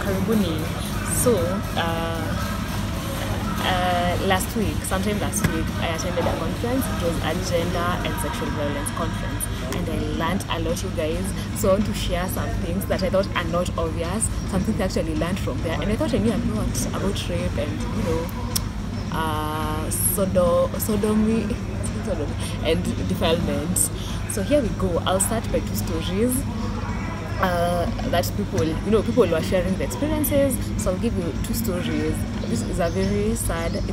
karibuni. So sometime last week, I attended a conference. It was a gender and sexual violence conference, and I learned a lot, you guys. So I want to share some things that I thought are not obvious, some things I actually learned from there, and I thought I knew a lot about rape and sodomy and defilement. So here we go. I'll start by two stories that people were sharing the experiences. So I'll give you two stories. This is a very sad. It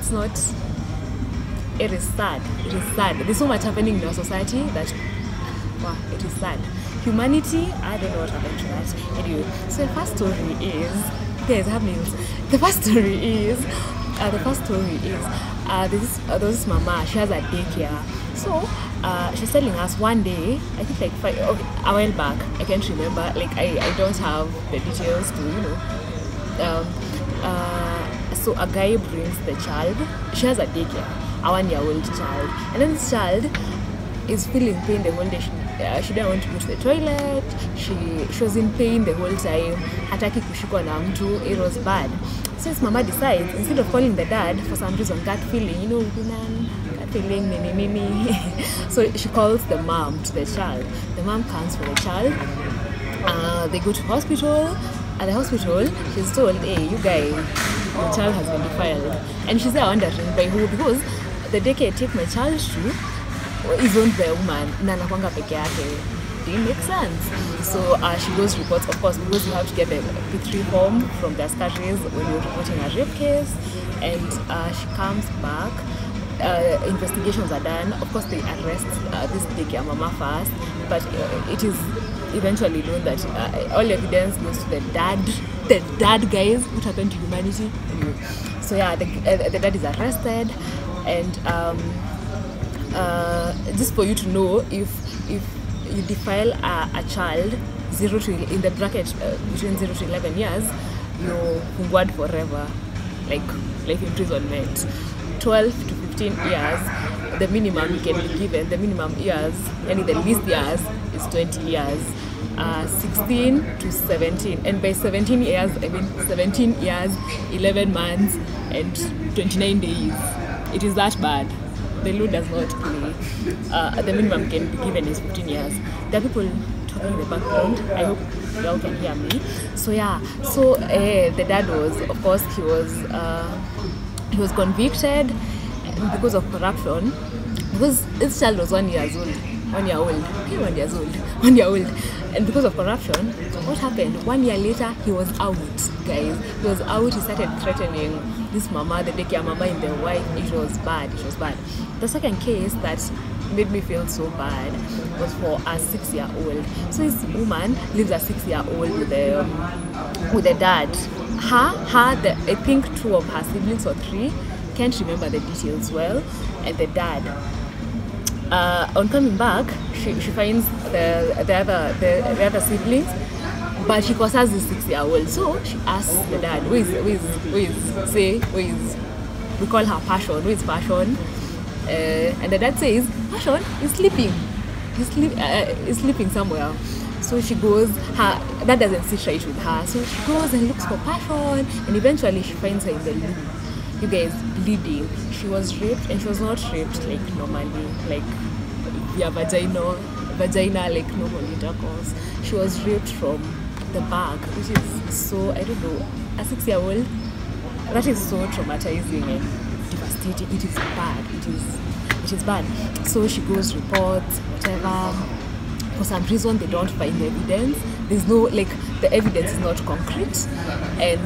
is sad. There's so much happening in our society that wow, it is sad. Humanity, I don't know what happened to that. Anyway, so the first story is, guys, I have names. The first story is this mama. She has a daycare. So she's telling us one day, I think like a while back, I can't remember, like I don't have the details to so a guy brings the child. She has a daycare, a 1-year-old child, and then this child is feeling pain the whole day. She didn't want to go to the toilet. She was in pain the whole time. Hataki kushikwa na mtu. It was bad. So his mama decides, instead of calling the dad, for some reason, gut feeling, woman, gut feeling, mimi. So she calls the mom to the child. The mom comes for the child. They go to hospital. At the hospital, she's told, hey, you guys, your child has been defiled. And she's there wondering by who, because the daycare take my child to is owned by a woman. Na anakuanga peke yake. Didn't make sense. So she goes reports, of course, because you have to get the P3 form from the askaris when you're reporting a rape case. And she comes back. Investigations are done. Of course, they arrest this daycare mama first, but it is eventually known that all evidence goes to the dad. The dad, guys, what happened to humanity? Anyway, so yeah, the dad is arrested, and just for you to know, if you defile a child in the bracket between 0 to 11 years, you're fungwad forever, like life imprisonment. 12 to 15 years, the minimum you can be given, the minimum years, and the least years is 20 years. 16 to 17, and by 17 years, I mean 17 years, 11 months, and 29 days. It is that bad. The law does not play. The minimum can be given is 15 years. There are people talking in the background. I hope y'all can hear me. So yeah, so the dad was, of course, he was convicted because of corruption, because this child was 1 year old. And because of corruption, what happened? 1 year later, he was out, guys. He was out. He started threatening this mama, the daycare mama, and the wife. It was bad. The second case that made me feel so bad was for a 6-year-old. So this woman lives a 6-year-old with the dad. I think 2 of her siblings or 3, can't remember the details well, and the dad. On coming back, she finds the other siblings, but she considers the 6-year-old. So she asks the dad, we call her Passion. Who is Passion? And the dad says, Passion is sleeping. He's sleeping somewhere. So she goes, that doesn't sit right with her. So she goes and looks for Passion, and eventually she finds her in the loo. You guys, bleeding. She was raped, and she was not raped like normally, like via vagina, like normal intercourse. She was raped from the back, which is so, I don't know, a 6-year-old. That is so traumatizing and devastating. It is bad. It is bad. So she goes, reports, whatever. For some reason, they don't find the evidence. There's no, like, the evidence is not concrete, and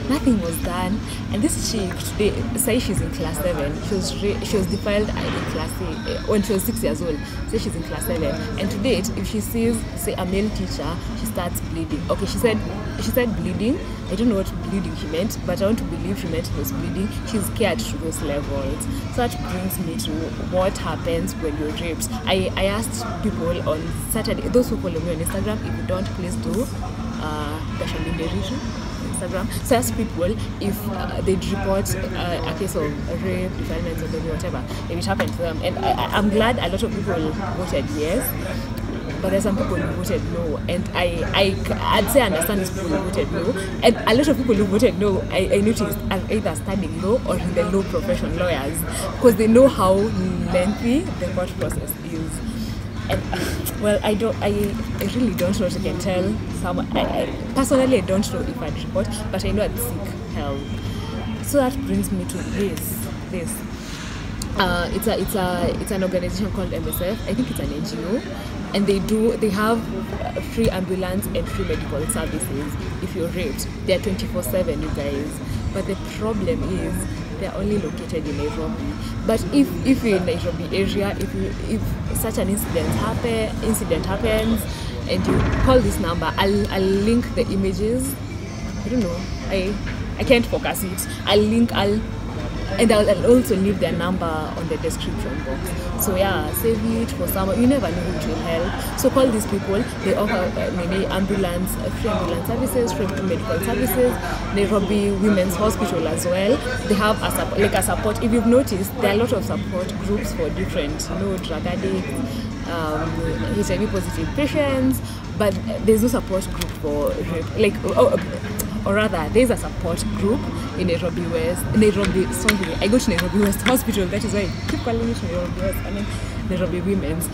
nothing was done. And this chick today, say she's in class 7. She was defiled in class 8 when she was 6 years old. Say she's in class 7, and to date, if she sees, say, a male teacher, she starts bleeding. Okay, she said bleeding. I don't know what bleeding she meant, but I want to believe she meant it was bleeding. She's scared to those levels. So that brings me to what happens when you're raped. I asked people on Saturday, those who follow me on Instagram, if you don't, please do. Instagram. So I asked people if they'd report a case of rape, defilement, or whatever, if it happened to them. And I'm glad a lot of people voted yes. but there's some people who voted no, and I'd say I understand these people who voted no, and a lot of people who voted no, I noticed are either studying law or in the law profession, lawyers, because they know how lengthy the court process is. And well, I really don't know what I can tell someone. Personally, I don't know if I'd report, but I know I'd seek help. So that brings me to this. It's an organization called MSF. I think it's an NGO, and they have free ambulance and free medical services if you're raped. They're 24/7, you guys. But the problem is they're only located in Nairobi. But if you're in Nairobi area, if such an incident happens, and you call this number, I'll link the images. I don't know. I can't focus it. I'll also leave their number on the description box. So yeah, save it for someone. You never know who it will help. So call these people. They offer free ambulance services, free medical services. Nairobi Women's Hospital as well. They have a support. If you've noticed, there are a lot of support groups for different, drug addicts, HIV positive patients, but there's no support group for rape. Or rather, there's a support group in Nairobi West. Sorry, I go to Nairobi West Hospital. That is why I keep calling it Nairobi West. I mean, Nairobi Women's.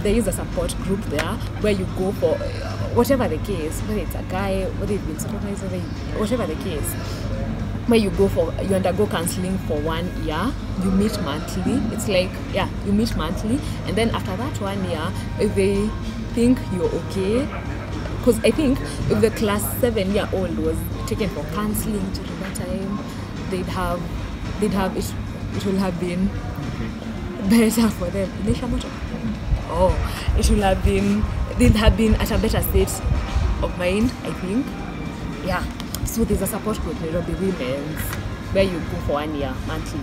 There is a support group there where you go for whatever the case, whether it's a guy, whether it's been supervised, whatever the case. Where you undergo counseling for 1 year. You meet monthly. It's like, you meet monthly, and then after that 1 year, if they think you're okay. Because I think if the class 7-year-old was taken for counseling during that time, it will have been better for them. They'd have been at a better state of mind, I think. Yeah. So there's a support group, Nairobi Women's, where you go for 1 year monthly.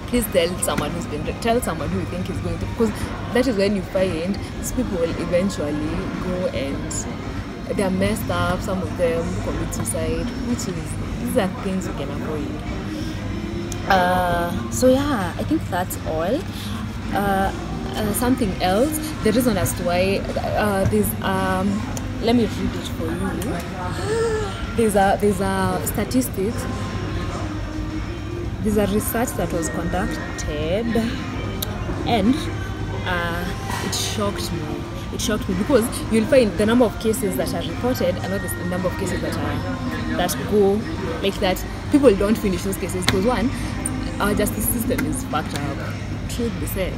Please tell someone who you think is going to, because that is when you find these people will eventually go and they're messed up. Some of them commit suicide, these are things you can avoid. So yeah, I think that's all. Something else, the reason as to why let me read it for you. There's a statistics. There's a research that was conducted, and it shocked me. It shocked me because you'll find the number of cases that are reported and not the number of cases that go like that. People don't finish those cases because one, our justice system is fucked up. Truth be said,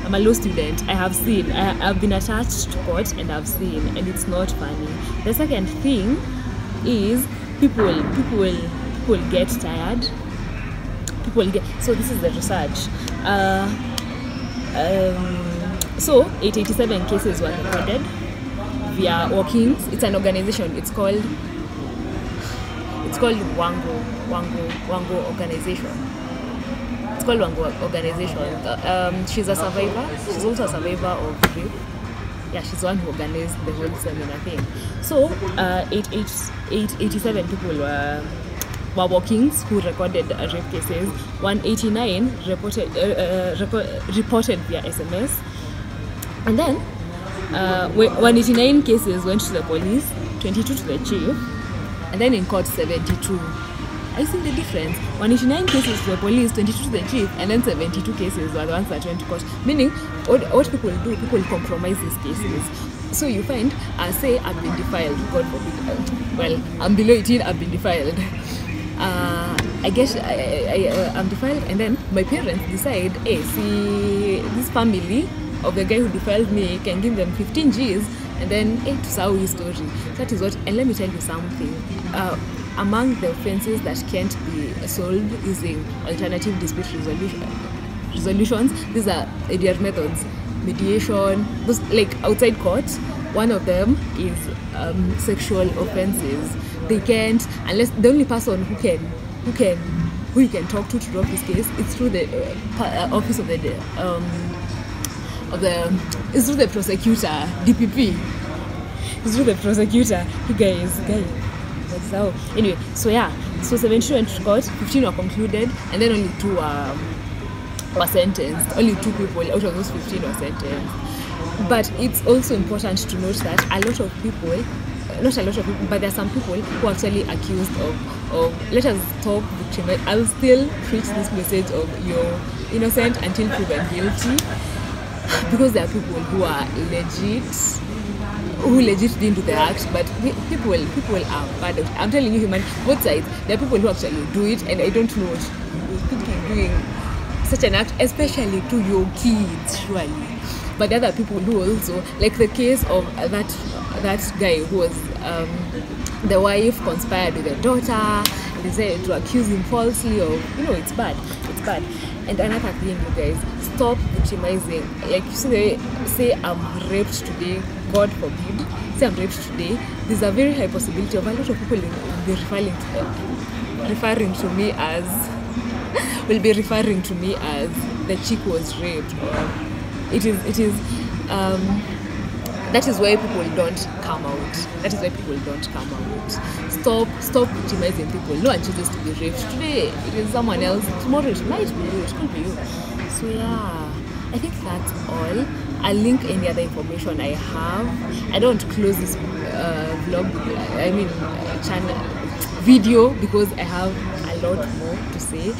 I'm a law student. I've been attached to court and I've seen, and it's not funny. The second thing is people get tired. So this is the research. So 887 cases were recorded via walk-ins. It's an organization. It's called Wango organization. It's called Wango organization. She's a survivor. She's also a survivor of rape. Yeah, she's the one who organized the whole seminar thing. So 887 people were walk-ins who recorded rape cases. 189 reported via SMS, and then 189 cases went to the police, 22 to the chief, and then in court 72. I see the difference. 189 cases to the police, 22 to the chief, and then 72 cases were the ones that went to court. Meaning, what people do, people compromise these cases. So you find, say I've been defiled, God forbid. I'm below 18, I've been defiled. I guess I'm defiled, and then my parents decide, hey, see, this family of the guy who defiled me can give them 15 Gs, and then to solve his story. That is what. And let me tell you something. Among the offenses that can't be solved using alternative dispute resolutions, these are their methods: mediation. Those like outside court. One of them is sexual offenses. They can't, unless the only person who you can talk to drop this case, it's through the office of it's through the prosecutor, DPP. It's through the prosecutor. You guys, that's how. Anyway, so 72 went to court, 15 were concluded, and then only 2 were sentenced. Only 2 people out of those 15 were sentenced. But it's also important to note that a lot of people, not a lot of people, but there are some people who are actually accused of let us stop victim. I'll still preach this message of you're innocent until proven guilty, because there are people who are legit didn't do the act, but people are bad. I'm telling you, human, both sides. There are people who actually do it, and I don't know what you're thinking doing such an act, especially to your kids, surely. But there are people who also, like the case of that guy who was the wife conspired with the daughter, decided to accuse him falsely of, it's bad. And another thing, you guys, stop victimizing. Like, say I'm raped today, God forbid, say I'm raped today, there's a very high possibility of a lot of people will be referring to me as the chick was raped, or it is that is why people don't come out. Stop victimizing people. No one chooses to be raped today. It is someone else. Tomorrow it might be you. It could be you. So yeah, I think that's all. I'll link any other information I have. I don't close this channel video because I have a lot more to say.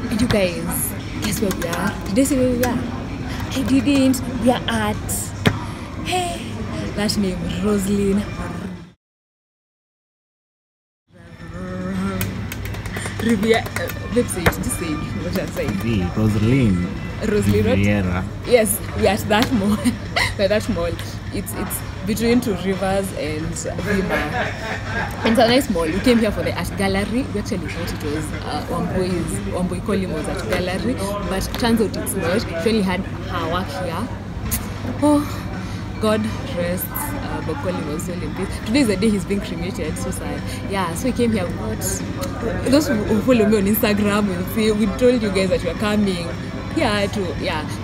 And you guys, guess where we are? Did I say where we are? I didn't. We are at, hey, that name, Roslyn. Riviera. Just say what I'm saying. Roslyn Riviera. Yes, we are at that mall. We're at that mall. It's between Two Rivers and Vima. And it's a nice mall. We came here for the art gallery. We actually thought it was Wambui Collymore art gallery, but turns out it's not. She only had her work here. Oh, God rest Bob Collymore soul in peace. Today is the day he's being cremated. So sad. Yeah, so we came here. Those who follow me on Instagram will see we told you guys that we are coming here to,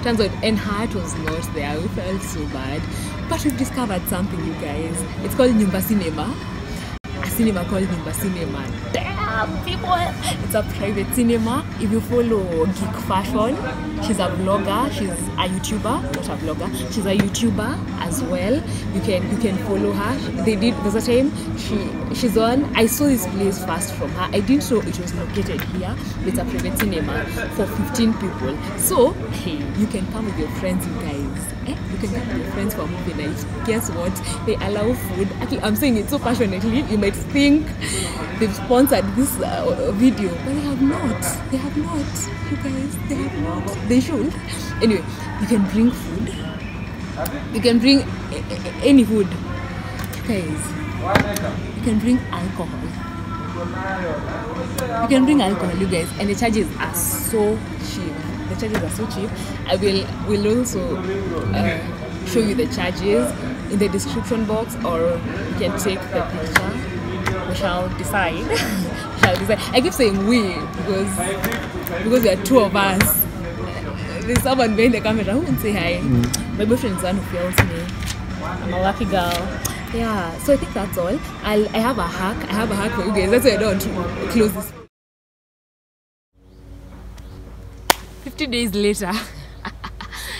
turns out, and heart was not there. We felt so bad. But we've discovered something, you guys. It's called Nyumba Cinema. A cinema called Nyumba Cinema. Damn, people! It's a private cinema. If you follow Geek Fashion, she's a vlogger. She's a YouTuber, not a vlogger. She's a YouTuber as well. You can follow her. There's a time she's on. I saw this place first from her. I didn't know it was located here. It's a private cinema for 15 people. So hey, you can come with your friends, you guys. You can come with your friends for a movie night. Guess what? They allow food. Actually, I'm saying it so passionately. You might think they've sponsored this video, but they have not. They have not. You guys, they have not. They should. Anyway, you can bring food. You can bring any food. You guys, you can bring alcohol. You can bring alcohol, you guys, and the charges are so cheap. The charges are so cheap. I will also show you the charges in the description box, or you can take the picture. We shall decide. I keep saying we because there are two of us. There's someone behind the camera who won't say hi. My boyfriend is one who feels me. I'm a lucky girl. Yeah, so I think that's all. I have a hack for you guys. That's why I don't want to close this. 50 days later.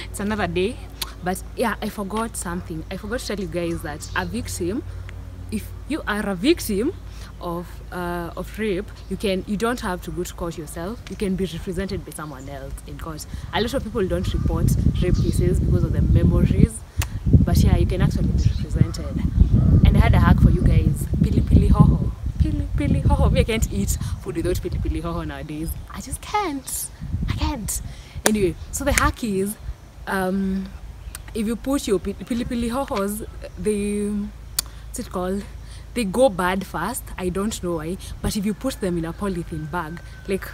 It's another day. But yeah, I forgot something. I forgot to tell you guys that a victim, if you are a victim of rape, you don't have to go to court yourself. You can be represented by someone else in court. A lot of people don't report rape cases because of the memories, but yeah, you can actually be represented. And I had a hack for you guys. Pilipili Hoho. Pilipili Hoho. Me, I can't eat food without Pilipili Hoho nowadays. I just can't. I can't. Anyway, so the hack is, if you put your Pilipili Hohos, what's it called? They go bad fast. I don't know why, but if you put them in a polythene bag, like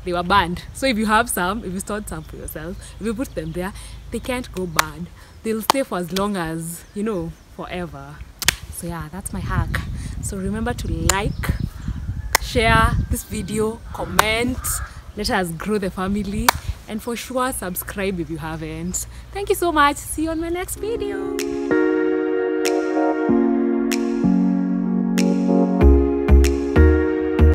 they were banned. So if you have some, if you stored some for yourself, if you put them there, they can't go bad. They'll stay for as long as, forever. So yeah, that's my hack. So remember to like, share this video, comment, let us grow the family, and for sure subscribe if you haven't. Thank you so much. See you on my next video.